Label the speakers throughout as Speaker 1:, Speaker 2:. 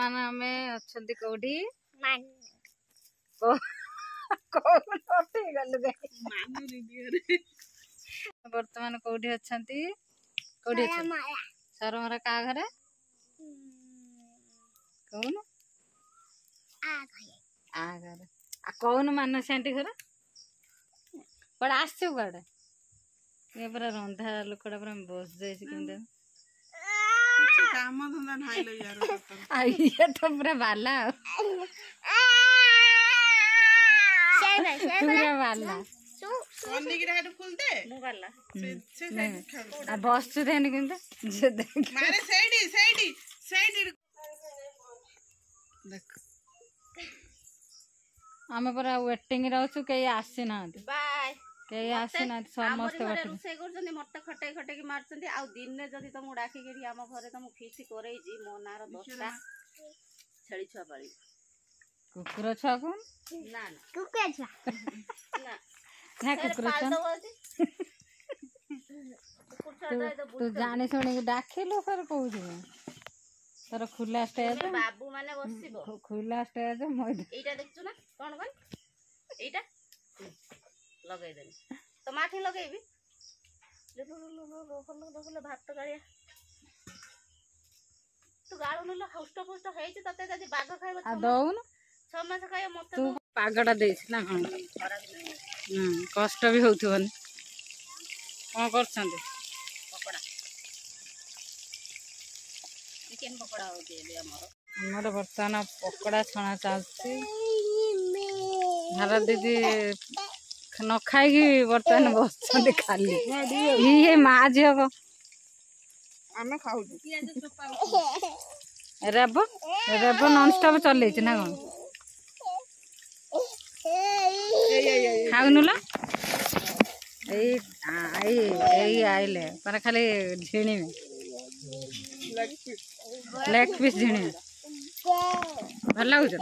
Speaker 1: बर्तमान आम अच्छा कौटी बर्तमान कौटी अच्छा कौटी सरमरा का घरे कौन आ घरे कौन मानसी आंटी घर कड़ा आस कड़े ये पूरा रंधा लोकड़ा पूरा बस जाए ये तो पूरा बाला पूरा बाला बस आम पूरा वेटिंग रहू कई आसी ना कई आसी ना समस्त
Speaker 2: रोसे कर मत खटे खटे मार्च आ दिन जदि तुमको डाकिक आम घर तुमको फिस्ट कर मो ना 10टा छेली छुआ पाली
Speaker 1: कुकुर छुआ कौन
Speaker 2: ना ना कुकुर छुआ
Speaker 1: ना कुकुर तू जानी शुणी डाकिलु फिर कौन तर खुला स्टेज
Speaker 2: बाबू माने बसिबो
Speaker 1: खुला स्टेज
Speaker 2: एटा देखछु ना कोन कोन एटा लगाई देनी तो माथि लगेबी लो भात तो गाड़िया तू गाळु नलो हौस्ट पोस्ट हेछि तते जदी बाग खाइबो आ
Speaker 1: दउन
Speaker 2: 6 मास खाइयो मते
Speaker 1: तू पागडा देछ ना हां कष्ट भी होथबन कोन करछंदे
Speaker 2: पकोड़ा चिकन पकोड़ा होती है
Speaker 1: हमर बर्तमान पकोड़ा छणा चलती हरा दीदी न खाई बर्तमान बस खाली ये माँ झील रेब रेब नॉन स्टॉप चल ना कौन खाऊनु आइले पर खाली झिणी लेग पीस झिणी भल लगुच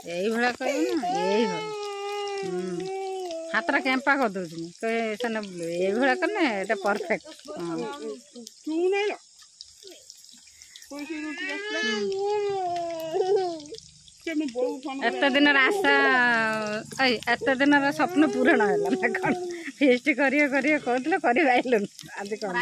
Speaker 1: यही भाया कह यही हाथ कैंपा कर दे ये करने ये परफेक्ट एत दिन आशा एत दिन स्वप्न पूरण है कौन फेस्ट करिए कहते कर आज कौन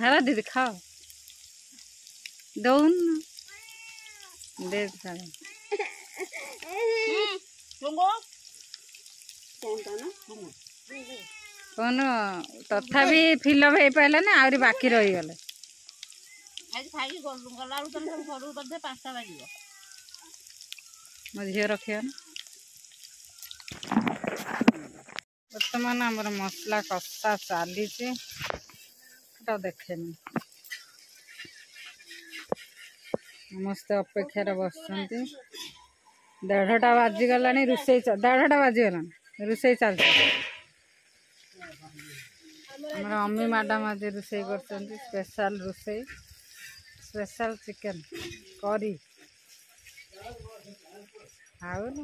Speaker 1: हेरा दीदी खाओ दौन दे कौन तथापि फिलअप हो पारे ना आहरी बाकी रही गले मो झील रखिए बर्तमान आमर मसला कषा चली देखे समस्ते अपेक्षार बस 1:30 बाजिगला रोसे 1:30 बाजिगला रोसे चलती हमारे अम्मी मैडम आज रोसे कर स्पेशल रोसे स्पेशल चिकन करी खाऊनु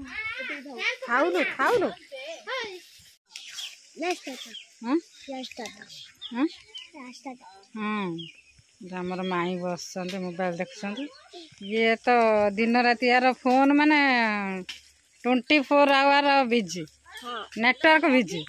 Speaker 1: खाऊनु खाऊनु हमर माई बस मोबाइल देख ये तो दिन राति यार फोन माने 24 आवर बिजी नेटवर्क बिजी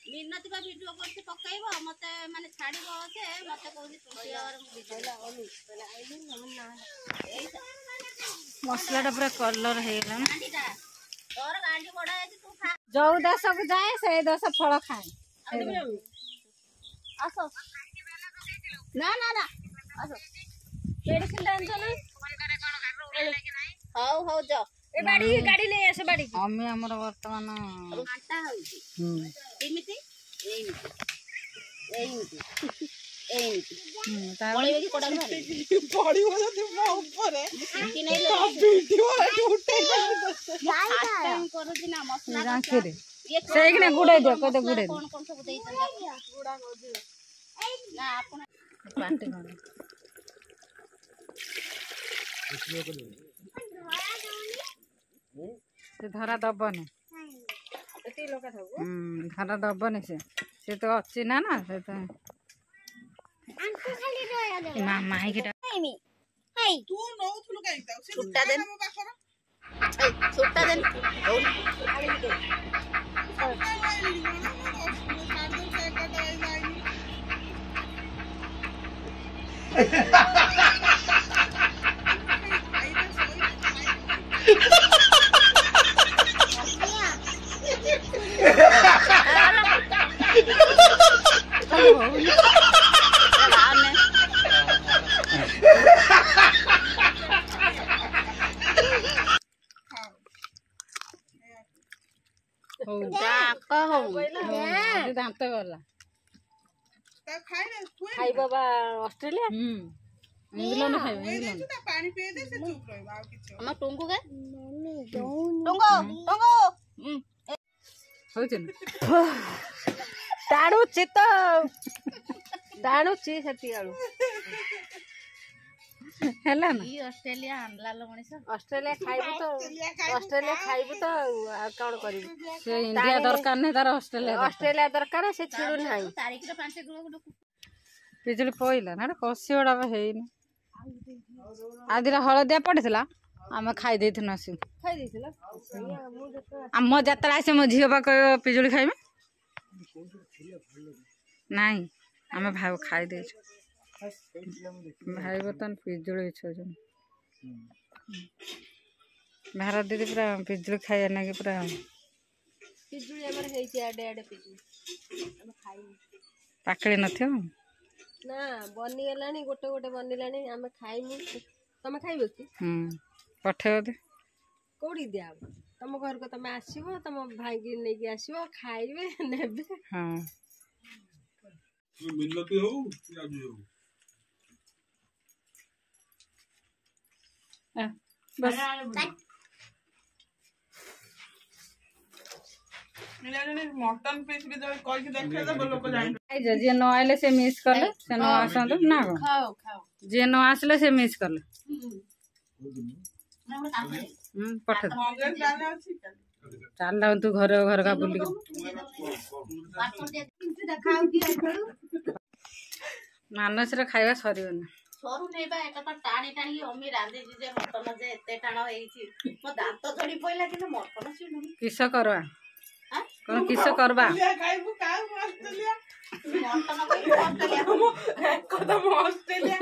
Speaker 2: मिनती बा वीडियो करते पकाइबो मते माने छाड़ीबो से मते कहली 20 आवर
Speaker 1: मसलाटा पूरा कलर है
Speaker 2: तोर गांडी बड़ा है तू खा
Speaker 1: जो 10 को जाए से 10 फल खाए
Speaker 2: आसो ना ना ना आसो मेडिसिन टेंशन हाउ हाउ जा ए बाड़ी गाड़ी ले आसे बाड़ी
Speaker 1: अम्मी हमर वर्तमान
Speaker 2: आटा होई एमिति एमिति पड़ेबे कि कोडा मारे पड़िबो जति ऊपर कि नै लो वीडियो उठे टाइम करू दिन मसला
Speaker 1: राखे रे सेगने गुडे दे को दे गुडे
Speaker 2: कोन कोन सब देई गुडा को दे ना आपण
Speaker 1: पाटे कोन से धरा दबनी धरा दबनी से तो अच्छी ना ना से तो माई की
Speaker 3: तू नौथुलु काई ता से
Speaker 2: छुट्टा देन
Speaker 3: मो पाखर
Speaker 2: छुट्टा देन
Speaker 1: दांत गला
Speaker 3: ता खाइ रे तू
Speaker 2: खाई बाबा ऑस्ट्रेलिया
Speaker 1: इंग्लैंड खाइब इंग्लैंड
Speaker 3: ता पानी पिए दे से चुप रहबा आ किछ
Speaker 2: हम टुंगु के टुंगो टुंगो
Speaker 1: होइछ
Speaker 2: टाणुची तो टाणुची सेती आलू
Speaker 1: हैला ना
Speaker 2: ई ऑस्ट्रेलिया आनला लो मनीष ऑस्ट्रेलिया खाइबु तो कौन करिबु
Speaker 1: से इंडिया दरकार नहीं तार
Speaker 2: ऑस्ट्रेलिया दरकार से छिड़ु नाही तारीख रे 5 किलो
Speaker 1: पिजुली पइला ना कसी ओडा हेइनी आदिरा हळदिया पड़िथिला आमे खाइ देथिन असु
Speaker 2: खाइ दिथिला
Speaker 1: आम यात्रा से मो झियो बा कह पिजुली खाइमे नहीं आमे भाई खाइ देछु भाई बतन पिजुली छोजन भारत दीदी पूरा पिजुली खाइया ना कि पूरा
Speaker 2: पिजुली हमर हेइछि आडे आडे पिजुली हम खाइ
Speaker 1: पाकड़ी नथियो
Speaker 2: ना बनी गलानी गोटे गोटे बनिलानी हम खाइमु तमे खाइबो कि
Speaker 1: पठेओ दे
Speaker 2: कोडी दिया तम घर को तमे आसीबो तम भाई की नै कि आसीबो खाइबे नेबे
Speaker 1: हां
Speaker 4: मिलती हो या भी हो
Speaker 1: बस
Speaker 3: मिलाने मटन पीस के जो कह के देखा दे लोग जाइन
Speaker 1: आई जे न आइले से मिस करले से न आसन ना गो
Speaker 2: खाओ खाओ
Speaker 1: जे न आसले से मिस करले पठे
Speaker 3: मंगल जाने अछि
Speaker 1: चल लाउ तू घर घर का बुली मानस रे खाइबा सरियो ना
Speaker 2: सरू नै बा एटा टाणी टाणी अम्मी रांधी जी जे मटन जे एते टाण हेइछि मो दांत जड़ी पइला कि मटन सिनु
Speaker 1: किस करवा कोन किस करबा
Speaker 3: खाइबु का ऑस्ट्रेलिया
Speaker 2: मटन को ऑस्ट्रेलिया
Speaker 3: कदम ऑस्ट्रेलिया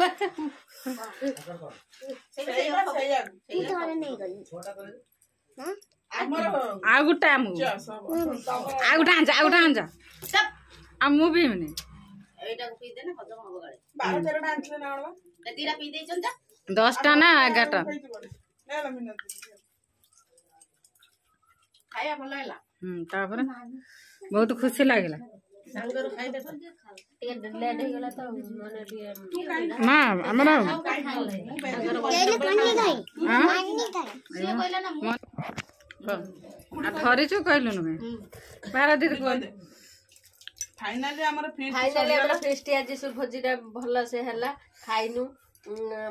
Speaker 1: आ गुटा मु आ गुटा आंजा आ मु भी मने
Speaker 2: एटा को पी दे ना हजम हो गले
Speaker 3: 12 13 आंचले ना आणवा
Speaker 2: ए तीरा पी देइछन जा
Speaker 1: 10 टा ना 11 टा
Speaker 3: नेला मिनट
Speaker 2: खाया भलो हैला
Speaker 1: तापर बहुत खुशी लागला
Speaker 2: सांगर खाइ दे टिके लेट हे गेला त माने टिके
Speaker 1: मां हमरा
Speaker 2: तेल पानी खाइ पानी खाइ से कहला ना
Speaker 1: आ धरि छु कहलु न बारा दीदी को
Speaker 3: फाइनली हमर फीस्ट
Speaker 2: फाइनली हमरा फेस्ट आज से भोजीटा भलो से हला खाइनु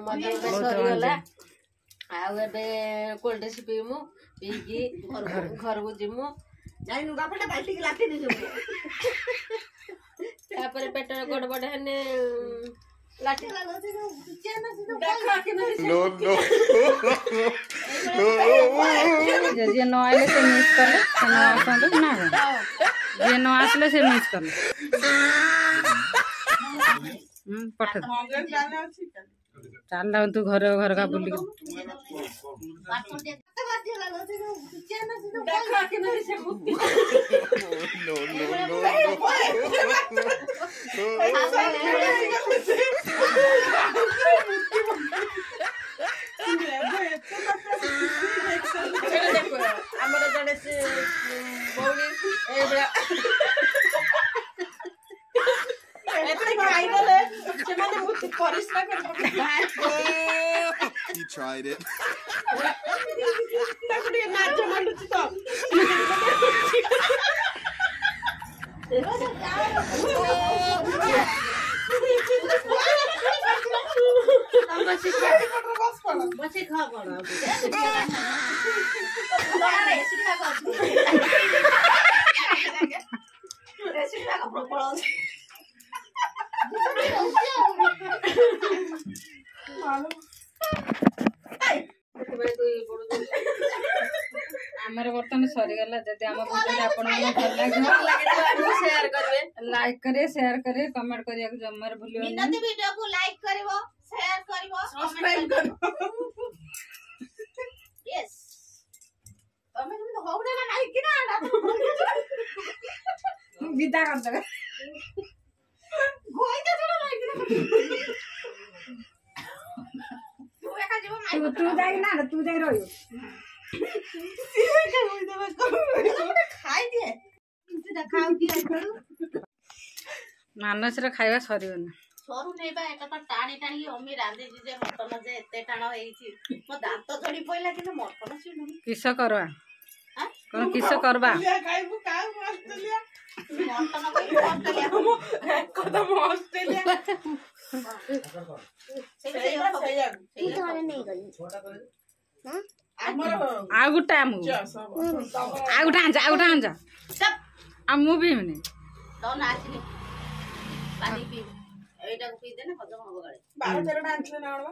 Speaker 2: मजा बे सरी गला आ एबे कोल्ड ड्रिंक्स पीमु पीकी घर को जिमु जाइनु बापटा बाल्टी के लाठी दिजो तापर पेट गड़बड़ हेने लाठी लागो देखा कि
Speaker 4: नो
Speaker 1: जे न आइले से मिस करले से न आसन ना जे न आसले से मिस करले पठे
Speaker 3: मंगल जाने अछि
Speaker 1: चल लाउ तू घर घर का बुली
Speaker 2: देखा कि से ଆମର ଜଣେ ସେ ଭଉଣୀ ଏଇଭଳିଆ ଏତେ ଖାଇଗଲେ ସେମାନେ ବହୁତ ପରିଶ୍ରମ
Speaker 4: He tried it.
Speaker 3: ତାକୁ ଟିକେ ନାଚ ମାଣ୍ଡୁଛି ତ
Speaker 2: ତାଙ୍କ ଶିକ୍ଷା ବସି ଖା କଣ ପ୍ରବଳ ଅଛି
Speaker 1: ଆମର ବର୍ତ୍ତମାନ ସରିଗଲା। ଯଦି ଆମ ଭିଡ଼ିଓ ଆପଣଙ୍କୁ ଭଲ ଲାଗିବ
Speaker 2: ସେୟାର କରିବେ
Speaker 1: ଲାଇକ୍ କରିବେ ସେୟାର କରିବେ କମେଣ୍ଟ କରିବାକୁ ଜମାରୁ ଭୁଲିବନି।
Speaker 2: ମିନତି ଭିଡ଼ିଓକୁ ଲାଇକ୍ କରିବ ସେୟାର କରିବ ସବସ୍କ୍ରାଇବ କରିବ यस ତମେ କିନ୍ତୁ ହଉନା ନା ନାଇଁ କି ନା
Speaker 1: ବିଦା କରିଦେବେ
Speaker 2: ଗୋଇଟା ଜଣ ନାଇଁ କି ତୁ ଏକା ଯିବ
Speaker 1: ତୁ ଯାଇ ନା ତୁ ଯାଇ ରହିବୁ
Speaker 2: ଖାଇ ଦିଏ ଖାଉ ଦିଏ
Speaker 1: ମାନସର ଖାଇବା ସରିବନି।
Speaker 2: ସରୁ ନେଇବା ଏକା ଟାଣି ଟାଣି ଅମି ରାନ୍ଧିଛି ଯେ ମଟନ ଯେ ଏତେ ଟାଣ ହେଇଛି ମୋ ଦାନ୍ତ ଝଡି ପଇଲା କିନ୍ତୁ ମଟନ ଛିଡୁନି
Speaker 1: କିସ କରବା କଣ କିସ କରବା
Speaker 3: ଖାଇବୁ କାଉ ଅଷ୍ଟ୍ରେଲିଆ
Speaker 2: ମଟନ କହିବୁ ଅଷ୍ଟ୍ରେଲିଆ
Speaker 3: କଦମ ଅଷ୍ଟ୍ରେଲିଆ
Speaker 1: ଆଉ ଗୋଟେ ଆମକୁ ଆଉ ଗୋଟେ ଆଞ୍ଜ ଆଉ ମୁଁ ପିଇବିନି
Speaker 2: ତନ ଆସିଲି ପାଣି ପିଇବୁ ଏଇଟାକୁ ପିଇଦେଲେ ହଜମ ହବ ଗାଳି
Speaker 3: 12-13ଟା ଆଣିଥିଲେ ନା କଣ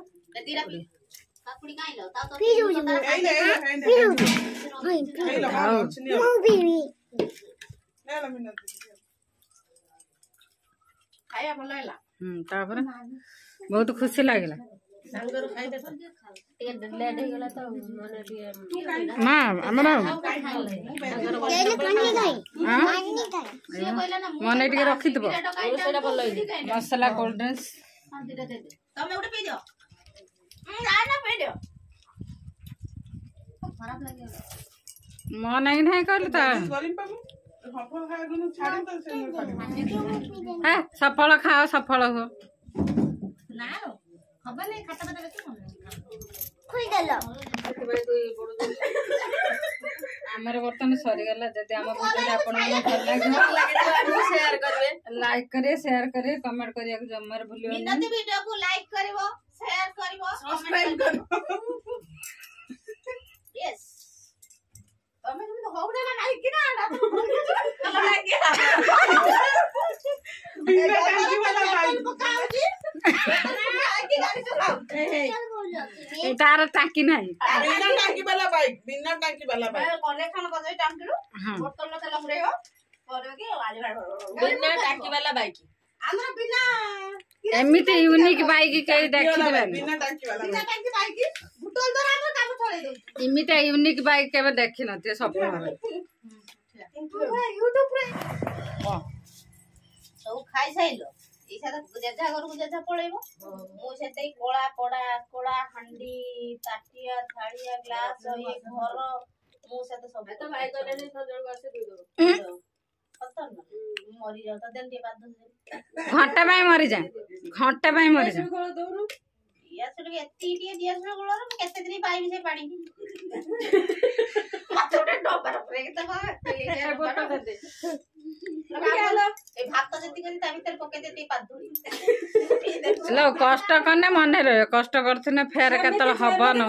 Speaker 2: ଦିଟା ପିଇ କାକୁଡି ଖାଇଲ ତା ତ ଖାଇବା ଭଲ ହେଲା
Speaker 1: ତାପରେ ବହୁତ ଖୁସି ଲାଗିଲା।
Speaker 2: ସାଙ୍ଗରୁ ଖାଇଦେ ଟିକେ ଲେଟ୍ ହେଇଗଲା ତ ମାନେ ଟିକେ
Speaker 1: ମା ଆମର ମନେ ଟିକେ ରଖିଥିବ
Speaker 2: ସେଇଟା ଭଲ ହେଇଛି
Speaker 1: ମସଲା କୋଲ୍ଡ ଡ୍ରିଙ୍କସ
Speaker 2: ତମେ ଗୋଟେ ପିଇଦିଅ ନା ପିଇଦିଅ ଖରାପ ଲାଗିବ
Speaker 1: ମୋ ନାଇଁ ନାହିଁ କହିଲେ ତ ସଫଳ ଖାଅ ସଫଳ ହୁଅ
Speaker 2: ନା ହବନି ଖାତା ଖାତା ବେଶୀ
Speaker 1: ଆମର ବର୍ତ୍ତମାନ ସରିଗଲା। ଯଦି ଆମ ଭିଡ଼ିଓ ଆପଣଙ୍କୁ ଭଲ ଲାଗିବ
Speaker 2: ସେୟାର କରିବେ
Speaker 1: ଲାଇକ୍ କରିବେ ସେୟାର କରିବେ କମେଣ୍ଟ କରିବାକୁ ଜମାରୁ ଭୁଲିବନି।
Speaker 2: ମିନତି ଭିଡ଼ିଓକୁ ଲାଇକ୍ କରିବ ସେୟାର କରିବ ସବସ୍କ୍ରାଇବ କରିବ यस ତମେ କିନ୍ତୁ ହଉନା ନା ନାଇଁ କି ନା ଭଲ ଲାଗିଲା
Speaker 3: ବିନା ଟାଙ୍କି ବାଲା ବାଇକ୍
Speaker 2: ପକାଉଛି କି ଗାଡି ଚଲାଉ
Speaker 1: ତାର ଟାଙ୍କି ନାହିଁ
Speaker 3: ବିନା ଟାଙ୍କି ବାଲା ବାଇକ୍
Speaker 2: କଲେକ୍ସନ କରିଦେଇ ଟାଙ୍କିରୁ ବୋତଲ ତେଲ ପୁରେଇବ କରିକି
Speaker 3: ବିନା ଟାଙ୍କି ବାଲା ବାଇକ୍
Speaker 2: ଆମର ବିନା
Speaker 1: ଏମିତି ୟୁନିକ୍ ବାଇକ୍ କେହି ଦେଖିଥିବେନି।
Speaker 3: ବିନା ଟାଙ୍କି
Speaker 2: ବାଇକ୍ ବୋତଲ ଦ୍ୱାରା ଆମର କାମ ଚଳେଇ ଦଉଛି
Speaker 1: ଏମିତି ୟୁନିକ୍ ବାଇକ୍ କେବେ ଦେଖିନଥିବେ ସପନରେ।
Speaker 2: ୟୁଟ୍ୟୁବରେ ସବୁ ଖାଇସାଇଲ ଏଇସା ଯେଝା ଘରକୁ ଯେଝା ପଳେଇବ ମୁଁ ସେତେ କଳା କଡା ହାଣ୍ଡି ତାଟିଆ ଥାଳିଆ ଗ୍ଲାସ ଇଏ ଘର ମୁଁ ସେତେ ସବୁ ତ ଭାଇ କହିଲେ ସଜଳକୁ ଆସି ଦେଇଦବ ମରିଯାଉ ତା ଦେନ ଟିକେ ବାଦ
Speaker 1: ଘଣ୍ଟା ପାଇଁ ମରିଯାଏ ଘଣ୍ଟା ପାଇଁ ମରିଯାଏ
Speaker 2: ଦଉନୁ ଗ୍ୟାସ ଟିକେ ଏତିକି ଟିକେ ଗ୍ୟାସ ଗୋଳର ମୁଁ କେତେ ଦିନ ପାଇବି ସେ ପାଣି ମତେ ଗୋଟେ ଡବାର ପୁରେଇକି ତ ଏ ଭାତ ଯେତିକି କରି ତା ଭିତରେ ପକେଇ ଦେଇ ପାଦୁଳି
Speaker 1: କଷ୍ଟ କନେ ମନେ ରହିବ କଷ୍ଟ କରୁଥିଲେ ଫେର କେତେବେଳେ ହବ ନ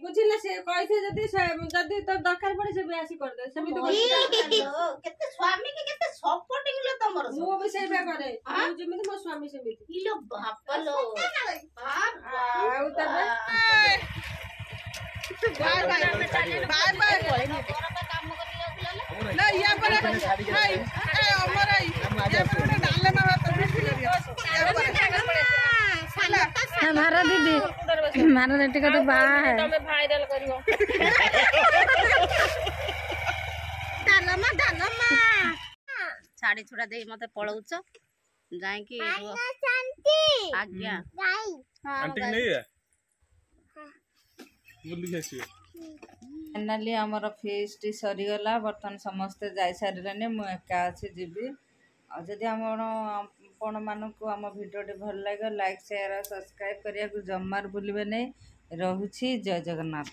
Speaker 2: ବୁଝିଲେ ସେ କହିथे ଯଦି ତ ଦରକାର ପଡେ ସେ ବି ଆସି କରିଦେ ସେମିତି କେତେ ସ୍ୱାମୀ କି କେତେ ସପୋର୍ଟିଂ लो ତମର ମୁଁ ବି ସେଇଟା କରେ ଆଉ ଯେମିତି ମୋ ସ୍ୱାମୀ ସେମିତି ଇଲୋ ବାପାଲୋ ଆଉ ତବେ କାମ କରି
Speaker 3: ନା ଇয়া ପରେ ଭାଇ ଏ ଅମର ଆଇ ଇয়া ପରେ ଗୋଟେ ଡାଲମା ଭାତ ଫିଷ୍ଟି କରିବା
Speaker 1: ମାର ଦିଦି ମାର ଟିକେ ତ ବାହା
Speaker 2: ତମେ ଭାଇରାଲ କରିବ ଡାଲମା ଶାଢୀ ଛୁଡା ଦେଇ ମତେ ପଳଉଛ ଯାଇକି ଆଜ୍ଞା
Speaker 1: ଫାଇନାଲି ଆମର ଫିଷ୍ଟ ସରିଗଲା। ବର୍ତ୍ତମାନ ସମସ୍ତେ ଯାଇସାରିଲେଣି ମୁଁ ଏକା ଅଛି ଯିବି। ଆଉ ଯଦି ଆପଣମାନଙ୍କୁ ଆମ ଭିଡ଼ିଓଟି ଭଲ ଲାଗିବ ଲାଇକ୍ ସେୟାର ସବସ୍କ୍ରାଇବ୍ କରିବାକୁ ଜମାରୁ ଭୁଲିବେ ନାହିଁ। ରହୁଛି ଜୟ ଜଗନ୍ନାଥ।